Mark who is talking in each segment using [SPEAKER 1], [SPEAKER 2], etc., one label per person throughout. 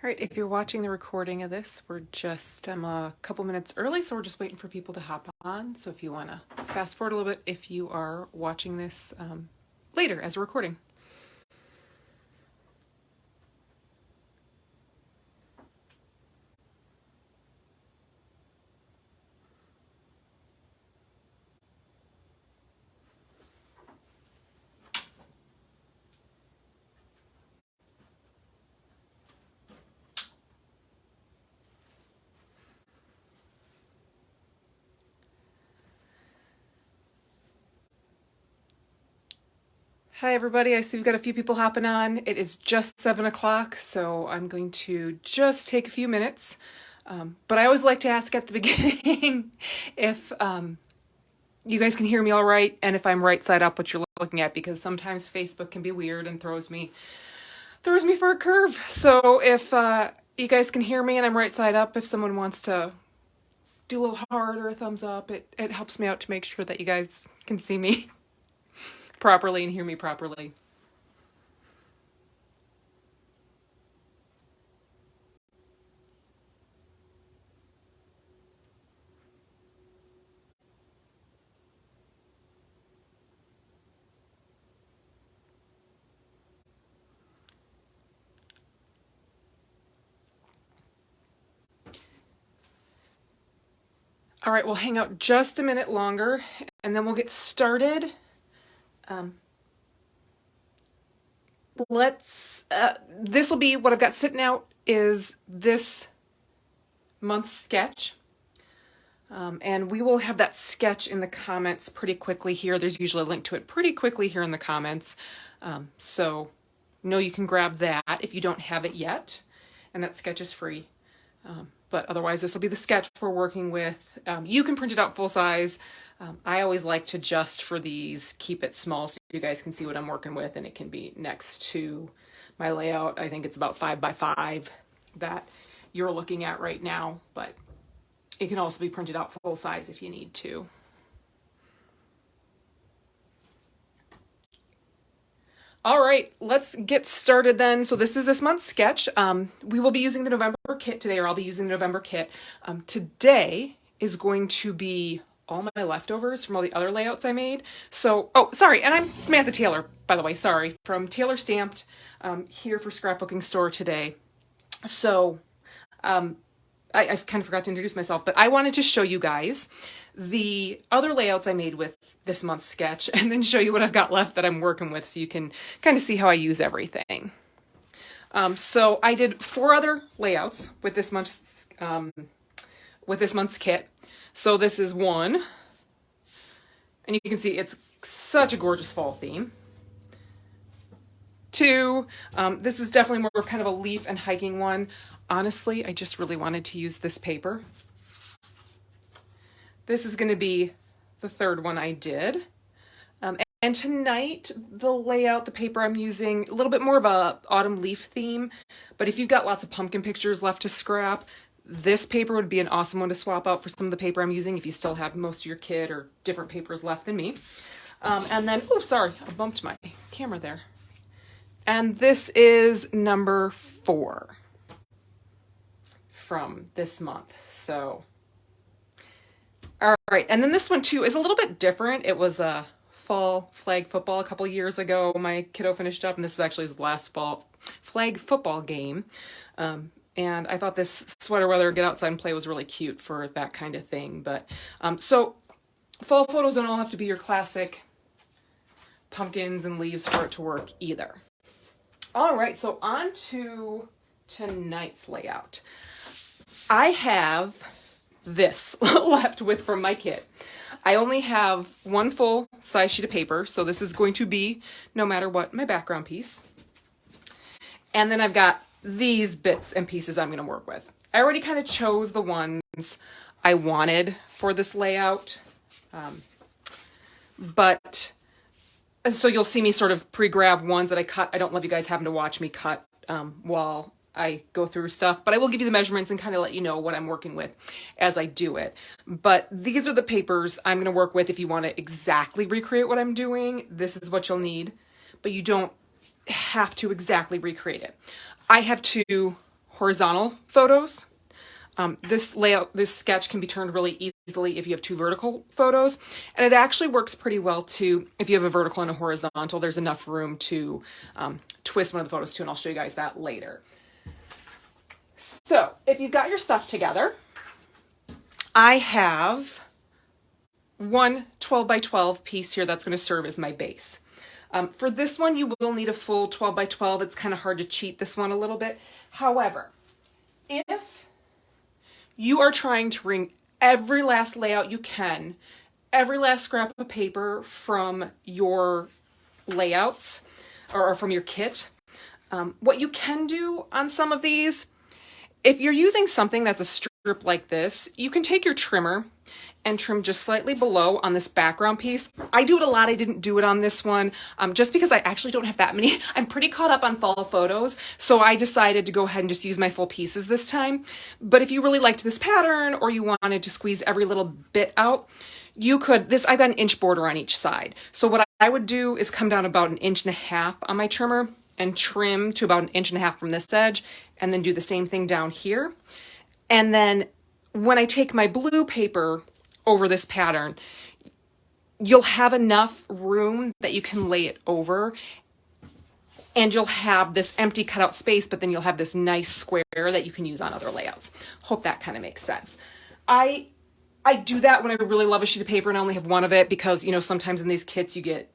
[SPEAKER 1] All right, if you're watching the recording of this, I'm a couple minutes early, so we're just waiting for people to hop on. So if you want to fast forward a little bit, if you are watching this later as a recording. Hi everybody, I see we've got a few people hopping on. It is just 7 o'clock, so I'm going to just take a few minutes. But I always like to ask at the beginning if you guys can hear me all right, and if I'm right side up what you're looking at, because sometimes Facebook can be weird and throws me for a curve. So if you guys can hear me and I'm right side up, if someone wants to do a little heart or a thumbs up, it helps me out to make sure that you guys can see me properly and hear me properly. All right, we'll hang out just a minute longer and then we'll get started. This will be what I've got sitting out is this month's sketch. And we will have that sketch in the comments pretty quickly here. There's usually a link to it pretty quickly here in the comments. So know you can grab that if you don't have it yet. And that sketch is free. But otherwise, this will be the sketch we're working with. You can print it out full size. I always like to just for these keep it small so you guys can see what I'm working with, and it can be next to my layout. I think it's about 5 by 5 that you're looking at right now, but it can also be printed out full size if you need to. All right, let's get started then. So this is this month's sketch. We will be using the November kit today, or I'll be using the November kit. Today is going to be all my leftovers from all the other layouts I made. So, oh, sorry, and I'm Samantha Taylor, by the way, sorry, from Taylor Stamped, here for Scrapbooking Store today. So, I kind of forgot to introduce myself, but I wanted to show you guys the other layouts I made with this month's sketch and then show you what I've got left that I'm working with so you can kind of see how I use everything. So I did 4 other layouts with this month's kit. So this is 1, and you can see it's such a gorgeous fall theme. 2, this is definitely more of kind of a leaf and hiking one. Honestly, I just really wanted to use this paper. This is going to be the 3rd one I did. And tonight, the layout, the paper I'm using, a little bit more of a autumn leaf theme. But if you've got lots of pumpkin pictures left to scrap, this paper would be an awesome one to swap out for some of the paper I'm using if you still have most of your kit or different papers left than me. And then, oh, sorry, I bumped my camera there. And this is number 4. From this month. So, all right. And then this one too is a little bit different. It was a fall flag football a couple years ago. My kiddo finished up, and this is actually his last fall flag football game. And I thought this sweater weather get outside and play was really cute for that kind of thing. But so fall photos don't all have to be your classic pumpkins and leaves for it to work either. All right. So on to tonight's layout. I have this left with from my kit. I only have 1 full size sheet of paper, so this is going to be, no matter what, my background piece. And then I've got these bits and pieces I'm going to work with. I already kind of chose the ones I wanted for this layout, but so you'll see me sort of pre-grab ones that I cut. I don't love you guys having to watch me cut while I go through stuff, but I will give you the measurements and kind of let you know what I'm working with as I do it. But these are the papers I'm going to work with if you want to exactly recreate what I'm doing. This is what you'll need, but you don't have to exactly recreate it. I have 2 horizontal photos. This sketch can be turned really easily if you have two vertical photos, and it actually works pretty well too if you have a vertical and a horizontal. There's enough room to twist one of the photos too, and I'll show you guys that later. So if you've got your stuff together, I have one 12 by 12 piece here that's going to serve as my base. For this one, you will need a full 12 by 12. It's kind of hard to cheat this one a little bit. However, if you are trying to bring every last layout you can, every last scrap of paper from your layouts or from your kit, what you can do on some of these, if you're using something that's a strip like this, you can take your trimmer and trim just slightly below on this background piece. I do it a lot. I didn't do it on this one just because I actually don't have that many. I'm pretty caught up on fall photos, so I decided to go ahead and just use my full pieces this time. But if you really liked this pattern or you wanted to squeeze every little bit out, you could. I've got an inch border on each side. So what I would do is come down about 1.5 inches on my trimmer and trim to about 1.5 inches from this edge, and then do the same thing down here. And then when I take my blue paper over this pattern, you'll have enough room that you can lay it over, and you'll have this empty cutout space, but then you'll have this nice square that you can use on other layouts. Hope that kind of makes sense. I do that when I really love a sheet of paper and I only have one of it, because, you know, sometimes in these kits you get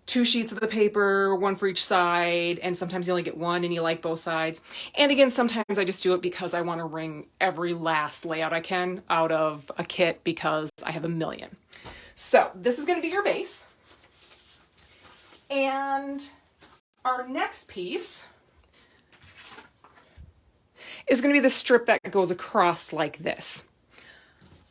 [SPEAKER 1] 2 sheets of the paper, 1 for each side, and sometimes you only get 1 and you like both sides. And again, sometimes I just do it because I want to wring every last layout I can out of a kit because I have a million. So this is going to be your base. And our next piece is going to be the strip that goes across like this.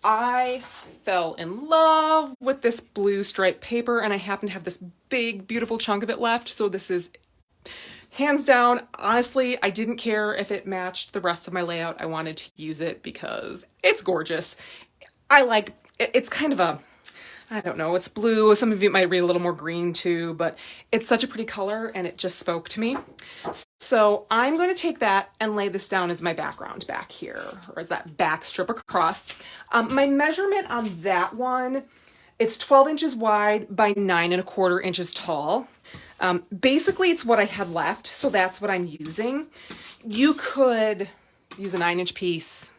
[SPEAKER 1] I fell in love with this blue striped paper, and I happen to have this big, beautiful chunk of it left. So this is hands down. Honestly, I didn't care if it matched the rest of my layout. I wanted to use it because it's gorgeous. It's kind of a, I don't know, it's blue. Some of you might read a little more green too, but it's such a pretty color and it just spoke to me. So I'm going to take that and lay this down as my background back here, or as that back strip across. My measurement on that one, it's 12 inches wide by 9¼ inches tall. Basically, it's what I had left, so that's what I'm using. You could use a 9-inch piece.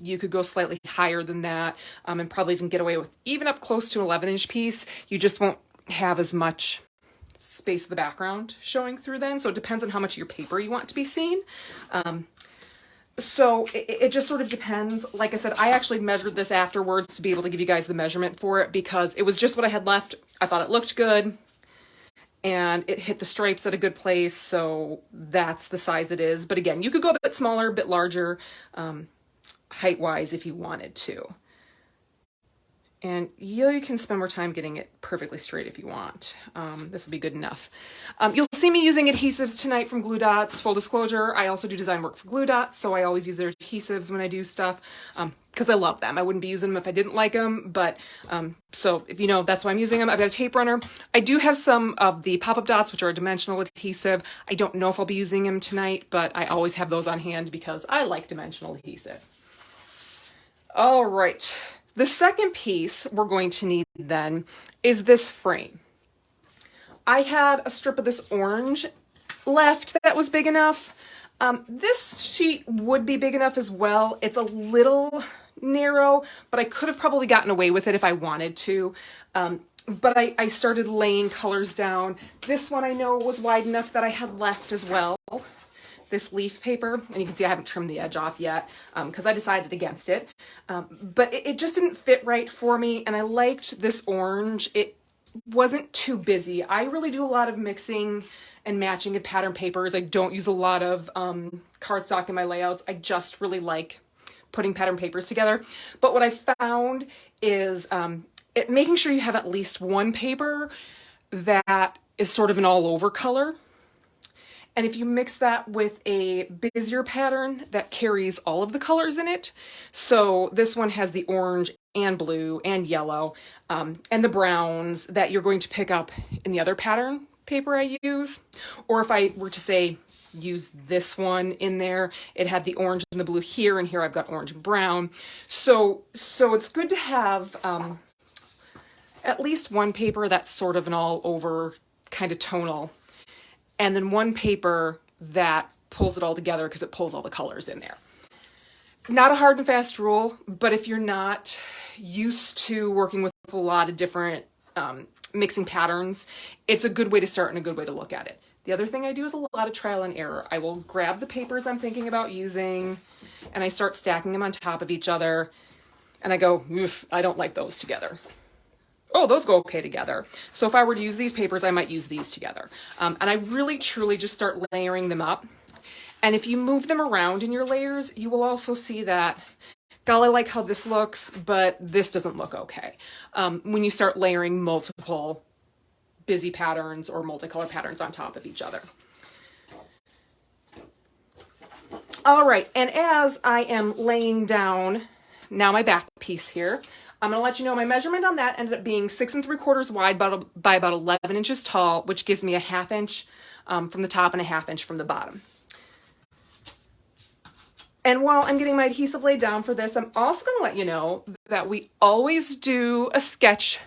[SPEAKER 1] You could go slightly higher than that, and probably even get away with even up close to an 11-inch piece. You just won't have as much space of the background showing through then. So it depends on how much of your paper you want to be seen. So it just sort of depends. Like I said, I actually measured this afterwards to be able to give you guys the measurement for it because it was just what I had left. I thought it looked good and it hit the stripes at a good place. So that's the size it is. But again, you could go a bit smaller, a bit larger, height-wise if you wanted to. And you can spend more time getting it perfectly straight if you want. This will be good enough. You'll see me using adhesives tonight from Glue Dots. Full disclosure, I also do design work for Glue Dots, so I always use their adhesives when I do stuff because I love them. I wouldn't be using them if I didn't like them, but so if you know, that's why I'm using them. I've got a tape runner. I do have some of the pop-up dots, which are a dimensional adhesive. I don't know if I'll be using them tonight, but I always have those on hand because I like dimensional adhesive. All right. The second piece we're going to need then is this frame. I had a strip of this orange left that was big enough. This sheet would be big enough as well. It's a little narrow, but I could have probably gotten away with it if I wanted to. But I started laying colors down. This one I know was wide enough that I had left as well. This leaf paper, and you can see I haven't trimmed the edge off yet because I decided against it. But it just didn't fit right for me, and I liked this orange. It wasn't too busy. I really do a lot of mixing and matching of pattern papers. I don't use a lot of cardstock in my layouts. I just really like putting pattern papers together. But what I found is making sure you have at least one paper that is sort of an all-over color. And if you mix that with a busier pattern that carries all of the colors in it, so this one has the orange and blue and yellow and the browns that you're going to pick up in the other pattern paper I use. Or if I were to say use this one in there. It had the orange and the blue here, and here I've got orange and brown. So it's good to have at least one paper that's sort of an all over kind of tonal, and then one paper that pulls it all together because it pulls all the colors in there. Not a hard and fast rule, but if you're not used to working with a lot of different mixing patterns, it's a good way to start and a good way to look at it. The other thing I do is a lot of trial and error. I will grab the papers I'm thinking about using and I start stacking them on top of each other, and I go, oof, I don't like those together. Oh, those go okay together. So if I were to use these papers, I might use these together. And I really truly just start layering them up. And if you move them around in your layers, you will also see that, God, I like how this looks, but this doesn't look okay. When you start layering multiple busy patterns or multicolor patterns on top of each other. All right, and as I am laying down now my back piece here, I'm gonna let you know my measurement on that ended up being 6 3/4 wide by about 11 inches tall, which gives me a 1/2 inch from the top and a 1/2 inch from the bottom. And while I'm getting my adhesive laid down for this, I'm also going to let you know that we always do a sketch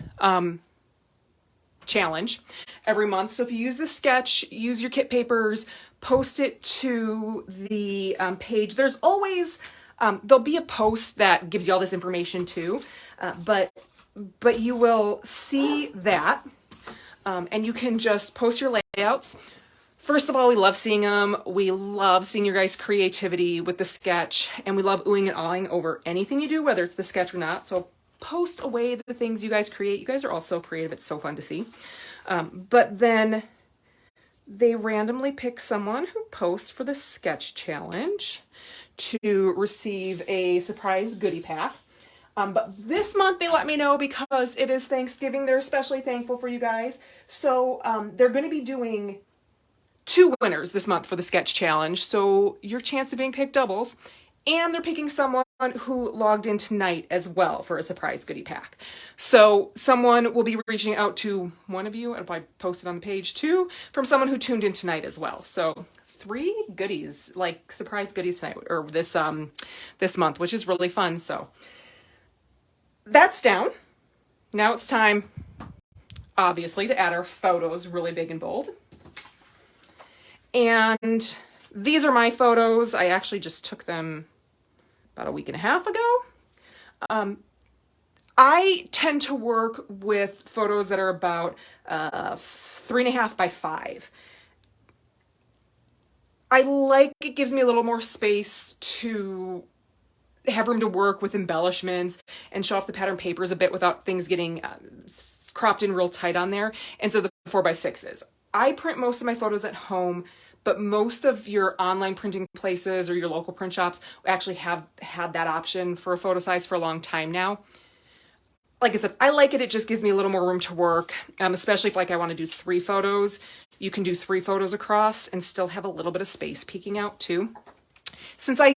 [SPEAKER 1] challenge every month. So if you use the sketch, use your kit papers, post it to the page. There's always, there'll be a post that gives you all this information too, but you will see that, and you can just post your layouts. First of all, we love seeing them. We love seeing your guys' creativity with the sketch, and we love oohing and awing over anything you do, whether it's the sketch or not. So post away the things you guys create. You guys are all so creative. It's so fun to see. But then they randomly pick someone who posts for the sketch challenge to receive a surprise goodie pack. But this month they let me know because it is Thanksgiving. They're especially thankful for you guys. So they're going to be doing 2 winners this month for the sketch challenge, so your chance of being picked doubles. And they're picking someone who logged in tonight as well for a surprise goodie pack. So someone will be reaching out to one of you, and I posted on the page too, from someone who tuned in tonight as well. So 3 goodies, like surprise goodies tonight, or this month, which is really fun. So that's down. Now it's time, obviously, to add our photos really big and bold. And these are my photos. I actually just took them about a week and a half ago. I tend to work with photos that are about 3.5 by 5. I like it gives me a little more space to have room to work with embellishments and show off the pattern papers a bit without things getting cropped in real tight on there. And so the 4x6s. I print most of my photos at home, but most of your online printing places or your local print shops actually have had that option for a photo size for a long time now. Like I said, I like it. It just gives me a little more room to work, especially if like I want to do 3 photos. You can do 3 photos across and still have a little bit of space peeking out too. Since I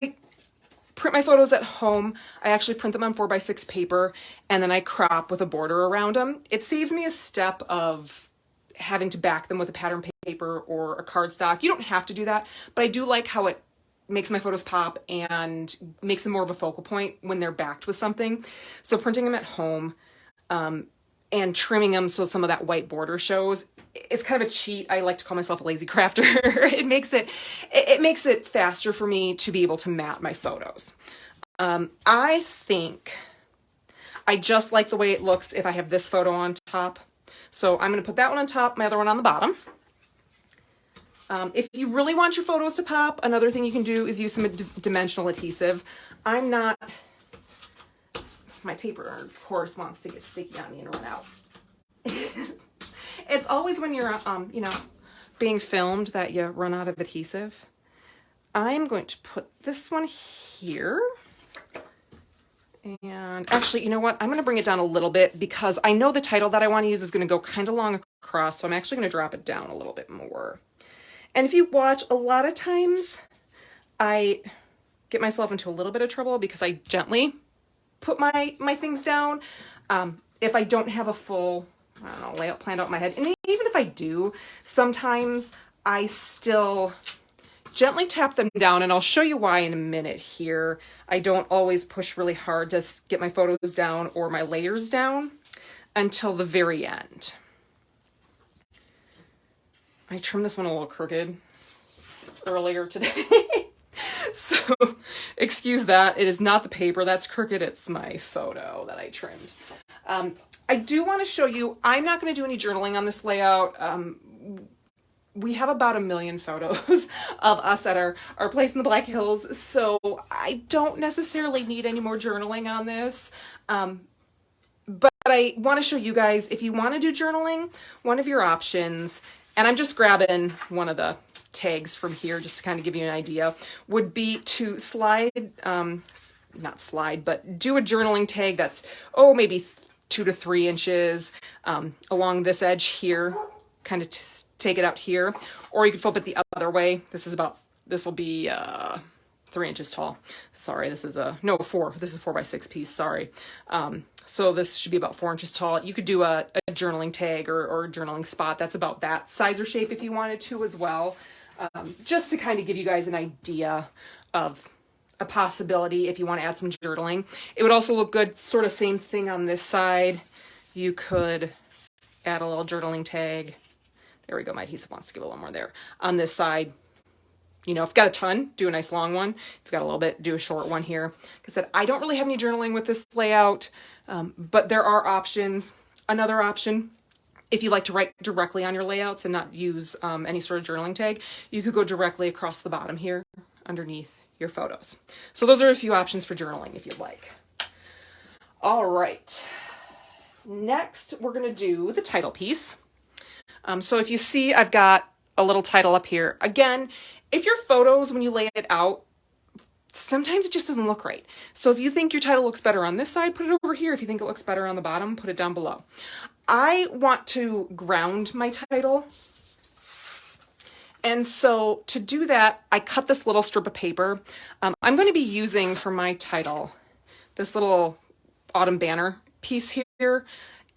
[SPEAKER 1] print my photos at home, I actually print them on 4x6 paper and then I crop with a border around them. It saves me a step of having to back them with a pattern paper or a cardstock. You don't have to do that, but I do like how it makes my photos pop and makes them more of a focal point when they're backed with something. So printing them at home and trimming them so some of that white border shows, it's kind of a cheat. I like to call myself a lazy crafter. It makes it faster for me to be able to mat my photos. I think I just like the way it looks if I have this photo on top. So I'm going to put that one on top, my other one on the bottom. If you really want your photos to pop, another thing you can do is use some dimensional adhesive. My taper, of course, wants to get sticky on me and run out. It's always when you're, being filmed that you run out of adhesive. I'm going to put this one here. And actually, you know what? I'm going to bring it down a little bit because I know the title that I want to use is going to go kind of long across, so I'm actually going to drop it down a little bit more. And if you watch, a lot of times I get myself into a little bit of trouble because I gently put my things down. If I don't have a full, layout planned out in my head, and even if I do, sometimes I still gently tap them down, and I'll show you why in a minute here. I don't always push really hard to get my photos down or my layers down until the very end. I trimmed this one a little crooked earlier today. So excuse that. It is not the paper that's crooked. It's my photo that I trimmed. I do want to show you, I'm not going to do any journaling on this layout. We have about 1 million photos of us at our place in the Black Hills, so I don't necessarily need any more journaling on this. But I want to show you guys, if you want to do journaling, one of your options, and I'm just grabbing one of the tags from here just to kind of give you an idea, would be to slide, not slide, but do a journaling tag that's, maybe 2 to 3 inches along this edge here, kind of take it out here, or you could flip it the other way. This will be 3 inches tall. Sorry, this is 4. This is 4 by 6 piece, sorry. So this should be about 4 inches tall. You could do a journaling tag or a journaling spot that's about that size or shape if you wanted to as well. Just to kind of give you guys an idea of a possibility if you want to add some journaling. It would also look good, sort of same thing on this side. You could add a little journaling tag. There we go, my adhesive wants to give a little more there. On this side, you know, if you've got a ton, do a nice long one. If you've got a little bit, do a short one here. Like I said, I don't really have any journaling with this layout, but there are options. Another option, if you like to write directly on your layouts and not use any sort of journaling tag, you could go directly across the bottom here underneath your photos. So those are a few options for journaling if you'd like. All right. Next, we're going to do the title piece. So if you see, I've got a little title up here. Again, if your photos, when you lay it out, sometimes it just doesn't look right. So if you think your title looks better on this side, put it over here. If you think it looks better on the bottom, put it down below. I want to ground my title. And so to do that, I cut this little strip of paper. I'm going to be using for my title this little autumn banner piece here.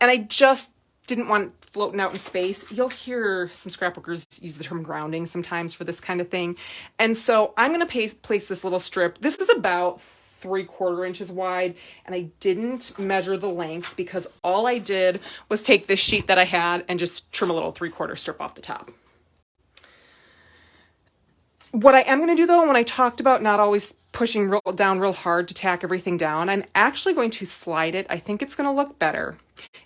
[SPEAKER 1] And I just didn't want it floating out in space. You'll hear some scrapbookers use the term grounding sometimes for this kind of thing. And so I'm going to place this little strip. This is about 3/4 inches wide, and I didn't measure the length because all I did was take this sheet that I had and just trim a little 3/4 strip off the top. What I am going to do though, when I talked about not always pushing down real hard to tack everything down, I'm actually going to slide it. I think it's going to look better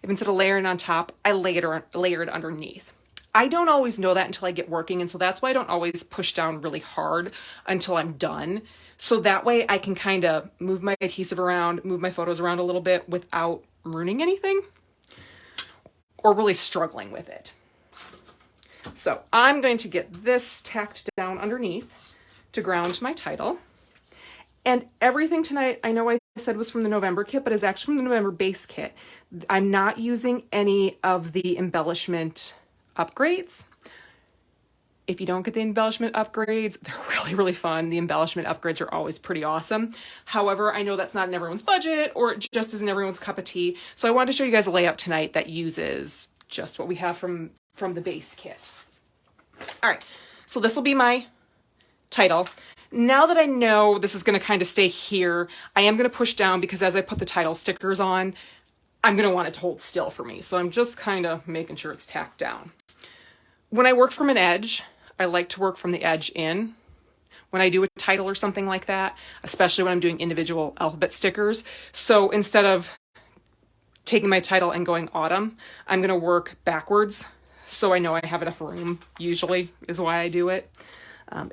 [SPEAKER 1] if instead of layering on top, I layer it underneath. I don't always know that until I get working, and so that's why I don't always push down really hard until I'm done. So that way I can kind of move my adhesive around, move my photos around a little bit without ruining anything or really struggling with it. So I'm going to get this tacked down underneath to ground my title. And everything tonight, I know I said was from the November kit, but is actually from the November base kit. I'm not using any of the embellishment upgrades. If you don't get the embellishment upgrades, they're really, really fun. The embellishment upgrades are always pretty awesome. However, I know that's not in everyone's budget, or it just isn't everyone's cup of tea. So I wanted to show you guys a layout tonight that uses just what we have from the base kit. All right, so this will be my title. Now that I know this is going to kind of stay here, I am going to push down because as I put the title stickers on, I'm going to want it to hold still for me. So I'm just kind of making sure it's tacked down. When I work from an edge, I like to work from the edge in. When I do a title or something like that, especially when I'm doing individual alphabet stickers. So instead of taking my title and going autumn, I'm going to work backwards. So I know I have enough room, usually, is why I do it.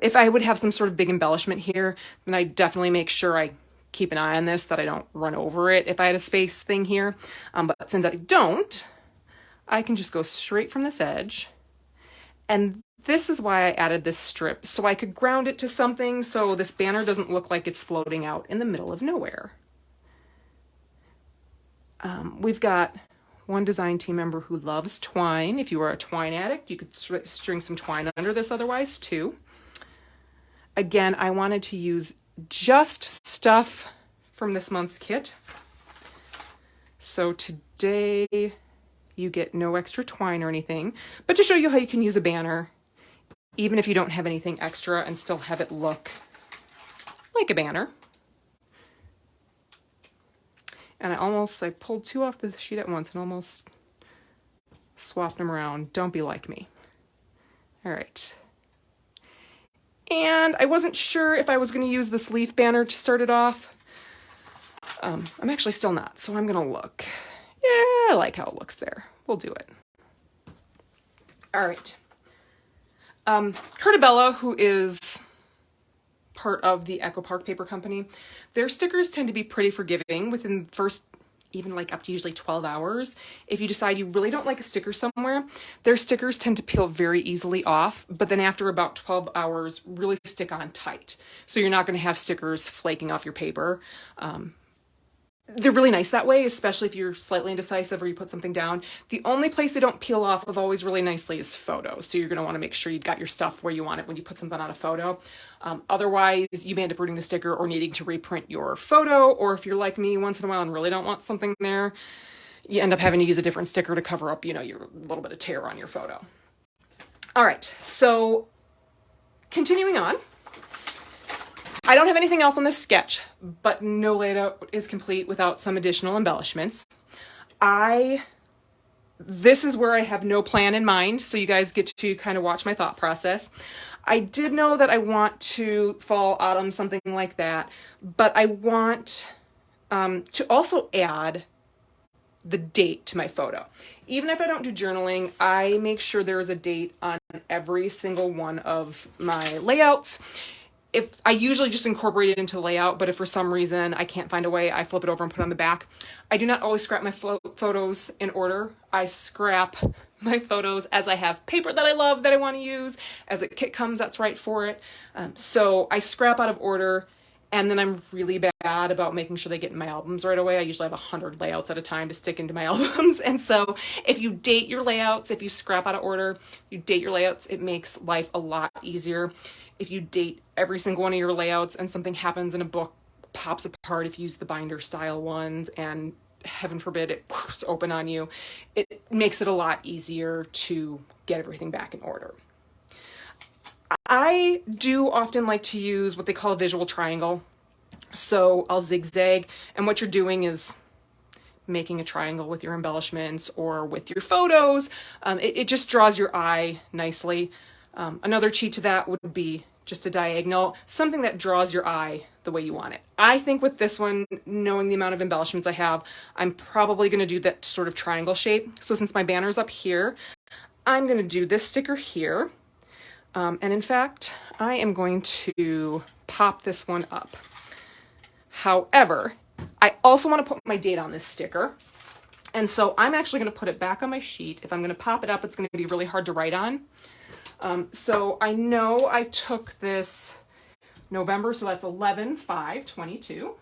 [SPEAKER 1] If I would have some sort of big embellishment here, then I definitely make sure I keep an eye on this, that I don't run over it if I had a space thing here. But since I don't, I can just go straight from this edge. And this is why I added this strip, so I could ground it to something so this banner doesn't look like it's floating out in the middle of nowhere. We've got one design team member who loves twine. If you are a twine addict, you could string some twine under this otherwise too. Again, I wanted to use just stuff from this month's kit. So today you get no extra twine or anything, but to show you how you can use a banner even if you don't have anything extra, and still have it look like a banner. And I pulled 2 off the sheet at once and almost swapped them around. Don't be like me. All right. And I wasn't sure if I was going to use this leaf banner to start it off. I'm actually still not, so I'm going to look. Yeah, I like how it looks there. We'll do it. All right. Curtabella, who is part of the Echo Park Paper Company, their stickers tend to be pretty forgiving within the first, even like up to usually 12 hours. If you decide you really don't like a sticker somewhere, their stickers tend to peel very easily off, but then after about 12 hours, really stick on tight. So you're not going to have stickers flaking off your paper. They're really nice that way, especially if you're slightly indecisive or you put something down. The only place they don't peel off of always really nicely is photos. So you're going to want to make sure you've got your stuff where you want it when you put something on a photo. Otherwise, you may end up ruining the sticker or needing to reprint your photo. Or if you're like me once in a while and really don't want something there, you end up having to use a different sticker to cover up, you know, your little bit of tear on your photo. All right, so continuing on. I don't have anything else on this sketch, but no layout is complete without some additional embellishments. This is where I have no plan in mind, so you guys get to kind of watch my thought process. I did know that I want to fall, autumn, something like that, but I want to also add the date to my photo. Even if I don't do journaling, I make sure there is a date on every single one of my layouts. If I usually just incorporate it into layout, but if for some reason I can't find a way, I flip it over and put it on the back. I do not always scrap my photos in order. I scrap my photos as I have paper that I love that I want to use. As a kit comes, that's right for it. So I scrap out of order, and then I'm really bad about making sure they get in my albums right away. I usually have 100 layouts at a time to stick into my albums. And so if you date your layouts, if you scrap out of order, you date your layouts, it makes life a lot easier. If you date every single one of your layouts and something happens in a book, pops apart, if you use the binder style ones and heaven forbid it poofs open on you, it makes it a lot easier to get everything back in order. I do often like to use what they call a visual triangle. So I'll zigzag, and what you're doing is making a triangle with your embellishments or with your photos. It just draws your eye nicely. Another cheat to that would be just a diagonal, something that draws your eye the way you want it. I think with this one, knowing the amount of embellishments I have, I'm probably going to do that sort of triangle shape. So since my banner's up here, I'm going to do this sticker here. And in fact, I am going to pop this one up. However, I also want to put my date on this sticker. And so I'm actually going to put it back on my sheet. If I'm going to pop it up, it's going to be really hard to write on. So I know I took this November, so that's 11/5/22.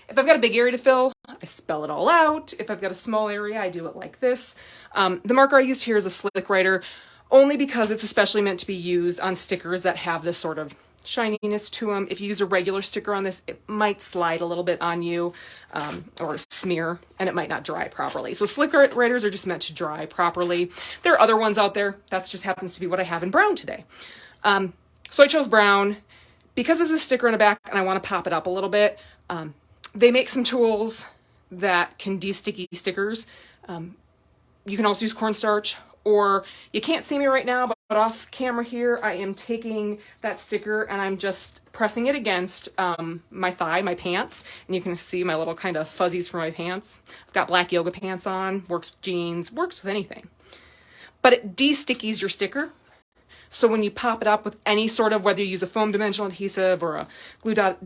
[SPEAKER 1] If I've got a big area to fill, I spell it all out. If I've got a small area, I do it like this. The marker I used here is a slick writer, only because it's especially meant to be used on stickers that have this sort of shininess to them. If you use a regular sticker on this, it might slide a little bit on you, or smear, and it might not dry properly. So slick writers are just meant to dry properly. There are other ones out there. That just happens to be what I have in brown today. So I chose brown because it's a sticker in the back and I want to pop it up a little bit. They make some tools that can de-sticky stickers. You can also use cornstarch, or you can't see me right now, but off camera here, I am taking that sticker and I'm just pressing it against my thigh, my pants, and you can see my little kind of fuzzies for my pants. I've got black yoga pants on, works with jeans, works with anything. But it de-stickies your sticker. So when you pop it up with any sort of, whether you use a foam dimensional adhesive or a glue dot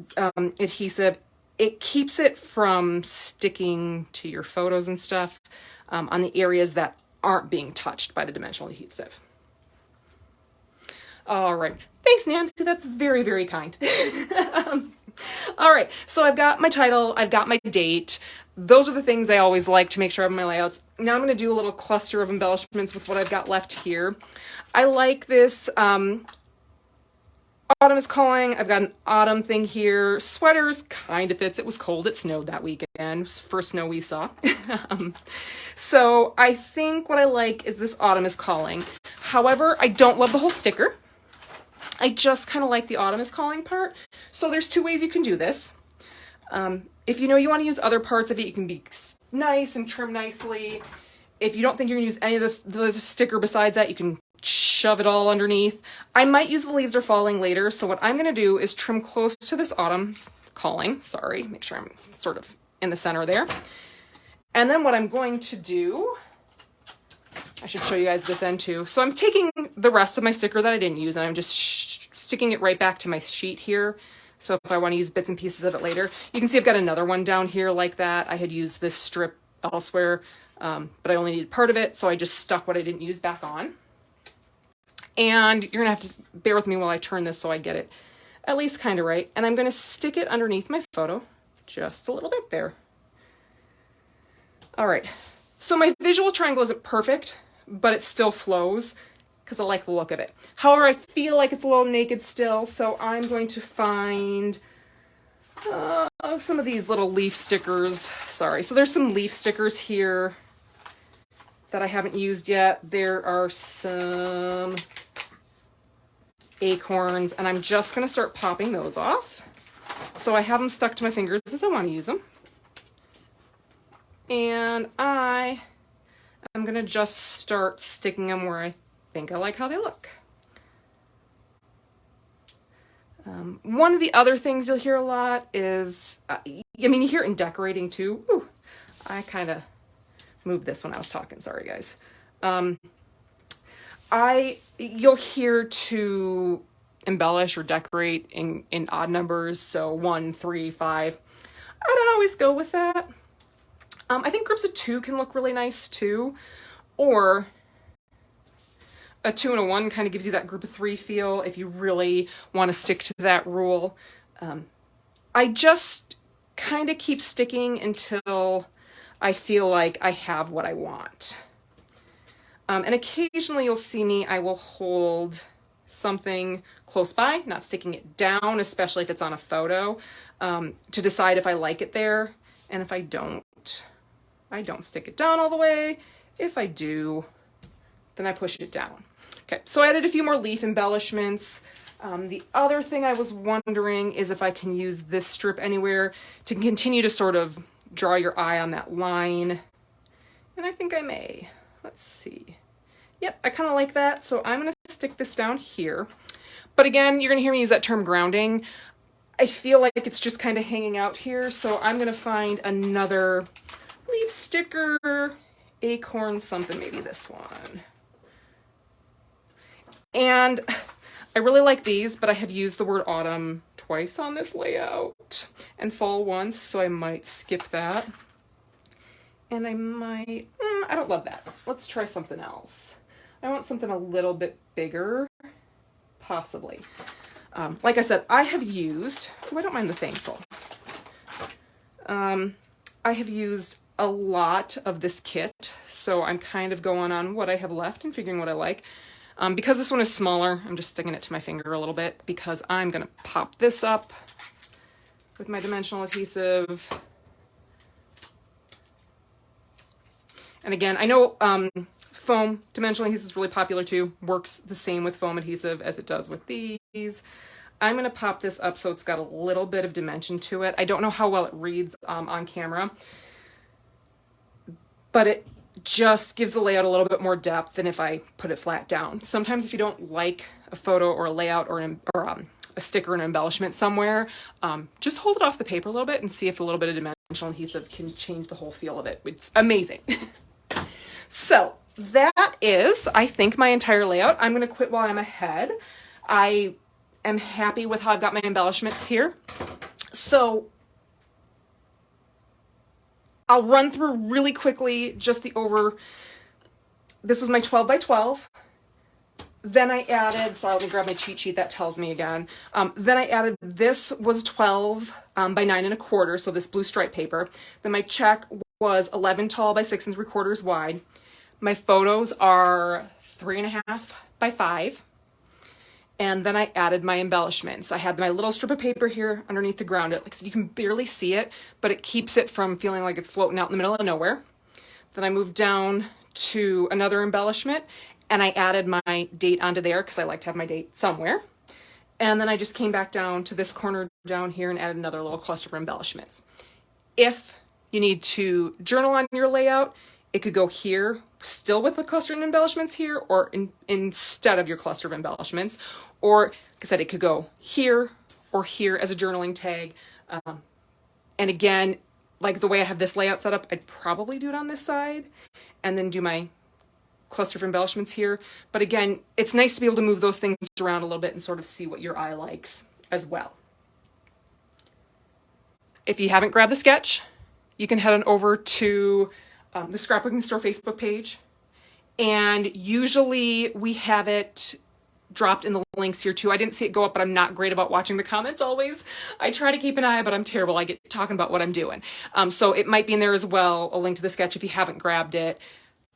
[SPEAKER 1] adhesive, it keeps it from sticking to your photos and stuff on the areas that aren't being touched by the dimensional adhesive. All right. Thanks, Nancy. That's very, very kind. All right. So I've got my title. I've got my date. Those are the things I always like to make sure I have in my layouts. Now I'm going to do a little cluster of embellishments with what I've got left here. I like this autumn is calling. I've got an autumn thing here. Sweaters kind of fits. It was cold. It snowed that weekend. First snow we saw. So I think what I like is this autumn is calling. However, I don't love the whole sticker. I just kind of like the autumn is calling part. So there's two ways you can do this. If you know you want to use other parts of it, you can be nice and trim nicely. If you don't think you're going to use any of the sticker besides that, you can shove it all underneath. I might use the leaves are falling later, so what I'm going to do is trim close to this autumn's calling. Sorry, make sure I'm sort of in the center there. And then what I'm going to do, I should show you guys this end too. So I'm taking the rest of my sticker that I didn't use and I'm just sticking it right back to my sheet here. So if I want to use bits and pieces of it later, you can see I've got another one down here like that. I had used this strip elsewhere, but I only needed part of it, so I just stuck what I didn't use back on. And you're gonna have to bear with me while I turn this so I get it at least kind of right. And I'm gonna stick it underneath my photo, just a little bit there. All right, so my visual triangle isn't perfect, but it still flows because I like the look of it. However, I feel like it's a little naked still, so I'm going to find some of these little leaf stickers. Sorry, so there's some leaf stickers here that I haven't used yet. There are some acorns, and I'm just gonna start popping those off. So I have them stuck to my fingers as I want to use them. And I am gonna just start sticking them where I think I like how they look. One of the other things you'll hear a lot is, I mean, you hear it in decorating too. Ooh, I kind of moved this when I was talking, sorry guys. You'll hear to embellish or decorate in odd numbers, so 1, 3, 5. I don't always go with that. I think groups of 2 can look really nice too, or a 2 and a 1 kind of gives you that group of 3 feel if you really want to stick to that rule. I just kind of keep sticking until I feel like I have what I want. And occasionally you'll see me, I will hold something close by, not sticking it down, especially if it's on a photo, to decide if I like it there. And if I don't stick it down all the way. If I do, then I push it down. Okay, so I added a few more leaf embellishments. The other thing I was wondering is if I can use this strip anywhere to continue to sort of draw your eye on that line. And I think I may. Let's see. Yep, I kind of like that. So I'm going to stick this down here. But again, you're going to hear me use that term grounding. I feel like it's just kind of hanging out here. So I'm going to find another leaf sticker, acorn, something, maybe this one. And I really like these, but I have used the word autumn twice on this layout and fall once, so I might skip that. And I might, I don't love that. Let's try something else. I want something a little bit bigger, possibly. Like I said, I have used, I don't mind the thankful. I have used a lot of this kit, so I'm kind of going on what I have left and figuring what I like. Because this one is smaller, I'm just sticking it to my finger a little bit because I'm going to pop this up with my dimensional adhesive. And again, I know foam dimensional adhesive is really popular too. Works the same with foam adhesive as it does with these. I'm going to pop this up so it's got a little bit of dimension to it. I don't know how well it reads on camera, but it just gives the layout a little bit more depth than if I put it flat down. Sometimes if you don't like a photo or a layout or a sticker and embellishment somewhere, just hold it off the paper a little bit and see if a little bit of dimensional adhesive can change the whole feel of it. It's amazing. So that is, I think, my entire layout. I'm going to quit while I'm ahead. I am happy with how I've got my embellishments here. So I'll run through really quickly just this was my 12 by 12. Then I added, sorry, let me grab my cheat sheet that tells me again. Then I added, this was 12 by 9 1/4, so this blue stripe paper. Then my check was 11 tall by 6 3/4 wide. My photos are 3 1/2 by 5. And then I added my embellishments. I had my little strip of paper here underneath the ground. Like I said, you can barely see it, but it keeps it from feeling like it's floating out in the middle of nowhere. Then I moved down to another embellishment and I added my date onto there because I like to have my date somewhere. And then I just came back down to this corner down here and added another little cluster of embellishments. If you need to journal on your layout, it could go here, still with the cluster of embellishments here, or instead of your cluster of embellishments. Or, like I said, it could go here or here as a journaling tag. And again, like the way I have this layout set up, I'd probably do it on this side and then do my cluster of embellishments here. But again, it's nice to be able to move those things around a little bit and sort of see what your eye likes as well. If you haven't grabbed the sketch, you can head on over to the Scrapbooking Store Facebook page. And usually we have it dropped in the links here too. I didn't see it go up, but I'm not great about watching the comments always. I try to keep an eye, but I'm terrible. I get talking about what I'm doing. So it might be in there as well, a link to the sketch if you haven't grabbed it.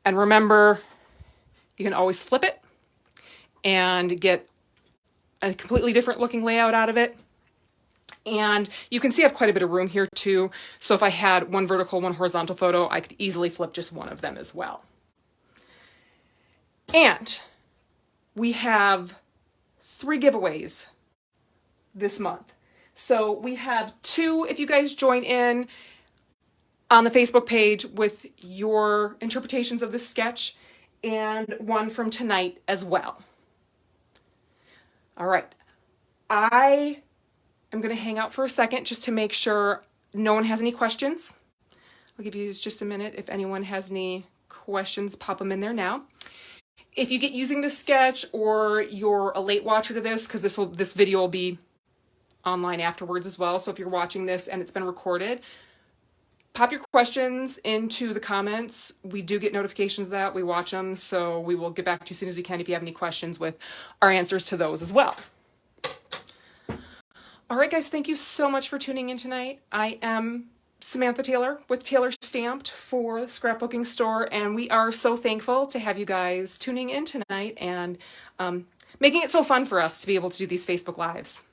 [SPEAKER 1] And remember, you can always flip it and get a completely different looking layout out of it. And you can see I have quite a bit of room here too. So if I had one vertical, one horizontal photo, I could easily flip just one of them as well. And we have 3 giveaways this month. So we have 2 if you guys join in on the Facebook page with your interpretations of this sketch, and 1 from tonight as well. All right. I'm going to hang out for a second just to make sure no one has any questions. I'll give you just a minute. If anyone has any questions, pop them in there now. If you get using this sketch or you're a late watcher to this, because this video will be online afterwards as well. So if you're watching this and it's been recorded, pop your questions into the comments. We do get notifications of that. We watch them. So we will get back to you as soon as we can if you have any questions with our answers to those as well. All right, guys, thank you so much for tuning in tonight. I am Samantha Taylor with Taylor Stamped for Scrapbooking Store, and we are so thankful to have you guys tuning in tonight and making it so fun for us to be able to do these Facebook Lives.